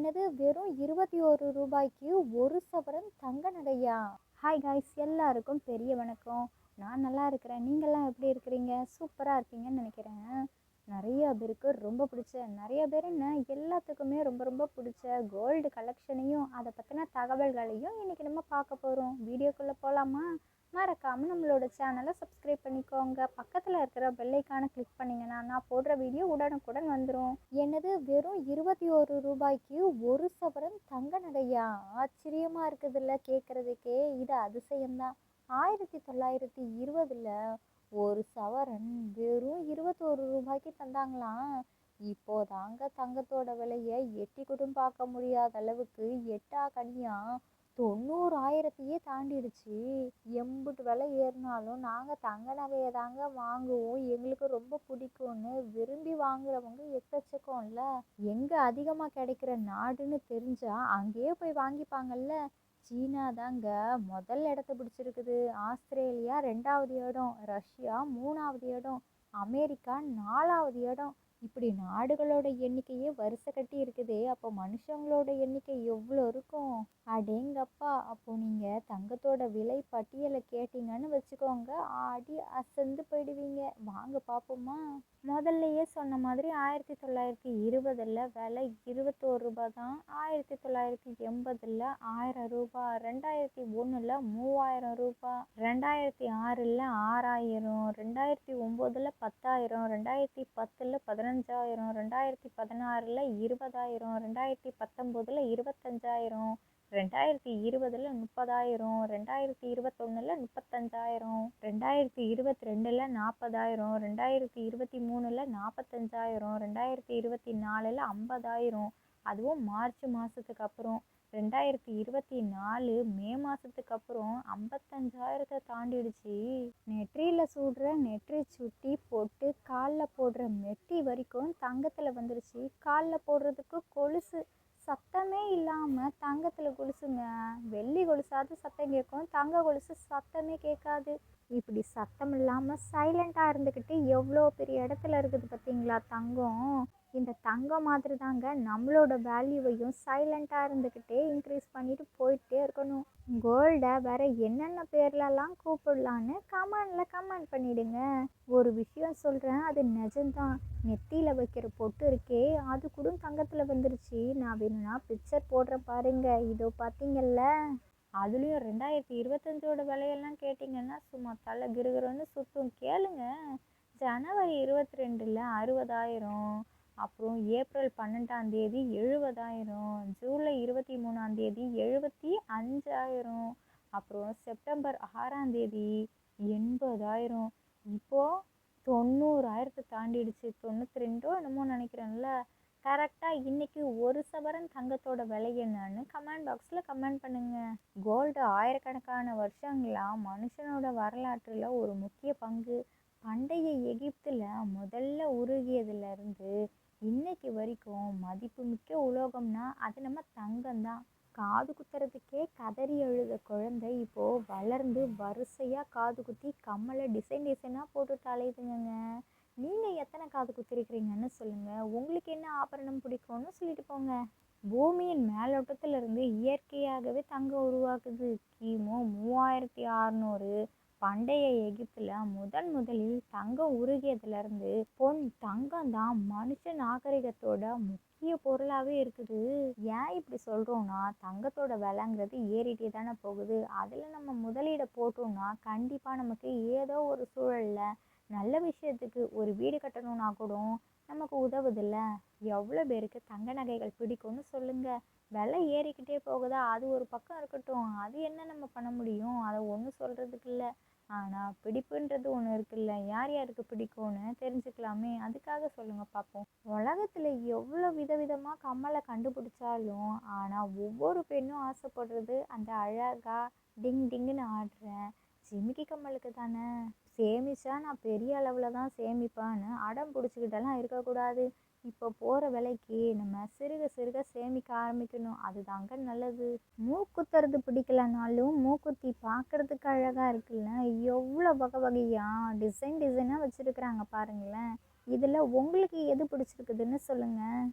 என்னது வெறும் ரூ. 21க்கு ஒரு சவரன் தங்க நகையா? ஹாய் காய்ஸ், எல்லாருக்கும் பெரிய வணக்கம். நான் நல்லா இருக்கிறேன். நீங்கள்லாம் எப்படி இருக்கிறீங்க? சூப்பராக இருக்கீங்கன்னு நினைக்கிறேன். நிறைய பேருக்கு ரொம்ப பிடிச்ச, நிறைய பேர் என்ன எல்லாத்துக்குமே ரொம்ப ரொம்ப பிடிச்ச கோல்டு கலெக்ஷனையும் அதை பற்றின தகவல்களையும் இன்றைக்கி நம்ம பார்க்க போகிறோம். வீடியோக்குள்ளே போகலாமா? மறக்காமல் நம்மளோட சேனலை சப்ஸ்கிரைப் பண்ணிக்கோங்க. பக்கத்தில் இருக்கிற பெல்லைக்கான கிளிக் பண்ணிங்கன்னா நான் போடுற வீடியோ உடனுக்குடன் வந்துடும். என்னது வெறும் ரூ. 21க்கு ஒரு சவரன் தங்க நகையா? ஆச்சரியமாக இருக்குதுல்ல கேட்குறதுக்கே. இது அதிசயம்தான். 1920ல் ஒரு சவரன் வெறும் ரூ. 21க்கு தந்தாங்களாம். இப்போதாங்க தங்கத்தோட விலையை எட்டி கூட பார்க்க முடியாத அளவுக்கு எட்டா கனியா 90,000 தாண்டிடுச்சு. எம்புட்டு விலை ஏறினாலும் நாங்கள் தங்க நகையை தாங்க வாங்குவோம், எங்களுக்கு ரொம்ப பிடிக்கும்னு விரும்பி வாங்குறவங்க எக்கச்சக்கம்ல. எங்கே அதிகமாக கிடைக்கிற நாடுன்னு தெரிஞ்சா அங்கேயே போய் வாங்கிப்பாங்கல்ல. சீனா தாங்க முதல் இடத்த பிடிச்சிருக்குது. ஆஸ்திரேலியா 2வது இடம், ரஷ்யா 3வது இடம், அமெரிக்கா 4வது இடம். இப்படி நாடுகளோட எண்ணிக்கையே வரிசை கட்டி இருக்குதே. அப்போ மனுஷங்களோட எண்ணிக்கை எவ்வளோ இருக்கும்? அடேங்கப்பா. அப்போ நீங்கள் தங்கத்தோட விலை பட்டியலை கேட்டிங்கன்னு வச்சுக்கோங்க, ஆடி அசந்து போயிடுவீங்க. வாங்க பார்ப்போமா? முதல்லையே சொன்ன மாதிரி 1920ல் விலை ரூ. 21 தான். 1980ல் ரூ. 1000, 2001ல் ரூ. 3000, 2006ல் 6000, 2009ல் 10,000, 2010ல் 15,000, 2016ல் 20,000, 2019ல் 25,000, 2020ல் 30,000, 2021ல் 35,000, 2022ல் 40,000, 2023ல் 45,000, 2024ல் 50,000. அதுவும் மார்ச் மாதத்துக்கு அப்புறம் 2024 மே மாதத்துக்கு அப்புறம் 55,000 தாண்டிடுச்சு. நெற்றியில் சூடுற நெற்றி சுட்டி போட்டு காலில் போடுற மெட்டி வரைக்கும் தங்கத்தில் வந்துடுச்சு. காலில் போடுறதுக்கு கொலுசு சத்தமே இல்லாமல் தங்கத்தில் கொலுசுங்க. வெள்ளி கொலுசாவது சத்தம் கேட்கும், தங்க கொலுசு சத்தமே கேட்காது. இப்படி சத்தம் இல்லாமல் சைலண்ட்டாக இருந்துக்கிட்டு எவ்வளோ பெரிய இடத்துல இருக்குது பார்த்தீங்களா தங்கம். இந்த தங்கம் மாதிரி தாங்க நம்மளோட வேல்யூவையும் சைலண்ட்டாக இருந்துக்கிட்டே இன்க்ரீஸ் பண்ணிட்டு போயிட்டே இருக்கணும். கோல்டை வேற என்னென்ன பேர்லலாம் கூப்பிடலான்னு கமெண்ட் பண்ணிடுங்க. ஒரு விஷயம் சொல்கிறேன், அது நிஜம்தான். நெத்தியில் வைக்கிற பொட்டு இருக்கே, அது கூட தங்கத்தில் வந்துருச்சு. நான் வேணும்னா பிக்சர் போடுறேன் பாருங்க. இதோ பார்த்தீங்கல்ல. அதுலேயும் 2025ஓட விலையெல்லாம் கேட்டிங்கன்னா சும்மா தலை கிருகிருன்னு சுற்றும். கேளுங்க. ஜனவரி 22ல் 60,000, அப்புறம் ஏப்ரல் 12ஆம் தேதி 70,000, ஜூலை 23ஆம் தேதி 75,000, அப்புறம் செப்டம்பர் 6ஆம் தேதி 80,000. இப்போது 90,000 தாண்டிடுச்சு. 92 என்னமோ நினைக்கிறேன்ல. கரெக்டாக இன்றைக்கி ஒரு சவரன் தங்கத்தோட விலை என்னன்னு கமெண்ட் பாக்ஸில் கமெண்ட் பண்ணுங்கள். கோல்டு ஆயிரக்கணக்கான வருஷங்களாக மனுஷனோட வரலாற்றில் ஒரு முக்கிய பங்கு. பண்டைய எகிப்தில் முதல்ல உருகியதுலேருந்து இன்னைக்கு வரைக்கும் மதிப்புமிக்க உலோகம்னா அது நம்ம தங்கம்தான். காது குத்துறதுக்கே கதறி எழுத குழந்தை இப்போது வளர்ந்து வரிசையாக காது குத்தி கம்மலை டிசைனாக போட்டுட்டு அலையுதுங்க. நீங்கள் எத்தனை காது குத்திருக்கிறீங்கன்னு சொல்லுங்கள். உங்களுக்கு என்ன ஆபரணம் பிடிக்கும்னு சொல்லிட்டு போங்க. பூமியின் மேலோட்டத்திலிருந்து இயற்கையாகவே தங்கம் உருவாக்குது. கிமு 3600 பண்டைய எகிப்தில் முதலில் தங்கம் உருகியதுலேருந்து தங்கம் தான் மனுஷ நாகரிகத்தோட முக்கிய பொருளாகவே இருக்குது. ஏன் இப்படி சொல்கிறோன்னா, தங்கத்தோட விலைங்கிறது ஏறிட்டே தானே போகுது. அதில் நம்ம முதலீடை போட்டோம்னா கண்டிப்பாக நமக்கு ஏதோ ஒரு சூழலில் நல்ல விஷயத்துக்கு ஒரு வீடு கட்டணும்னா கூட நமக்கு உதவுதில்ல. எவ்வளோ பேருக்கு தங்க நகைகள் பிடிக்கும்னு சொல்லுங்கள். விலை ஏறிக்கிட்டே போகுதா, அது ஒரு பக்கம் இருக்கட்டும். அது என்ன நம்ம பண்ண முடியும்? அதை ஒன்றும் சொல்கிறதுக்கு இல்லை. ஆனால் பிடிப்புன்றது ஒன்று இருக்குல்ல. யார் யாருக்கு பிடிக்கும்னு தெரிஞ்சுக்கலாமே. அதுக்காக சொல்லுங்கள் பார்ப்போம். உலகத்தில் எவ்வளோ விதவிதமாக கம்மலை கண்டுபிடிச்சாலும் ஆனால் ஒவ்வொரு பெண்ணும் ஆசைப்படுறது அந்த அழகாக டிங் டிங்குன்னு ஆடுற ஜிமிக்கி கம்மலுக்கு தானே. சேமிச்சா நான் பெரிய அளவில் தான் சேமிப்பேன்னு அடம் பிடிச்சிக்கிட்டெல்லாம் இருக்கக்கூடாது. இப்போ போகிற விலைக்கு நம்ம சிறுக சேமிக்க ஆரம்பிக்கணும். அதுதாங்க நல்லது. மூக்குத்துறது பிடிக்கலனாலும் மூக்குத்தி பார்க்குறதுக்கு அழகாக இருக்குல்ல. எவ்வளோ வகையாக டிசைனாக வச்சுருக்குறாங்க பாருங்களேன். இதில் உங்களுக்கு எது பிடிச்சிருக்குதுன்னு சொல்லுங்கள்.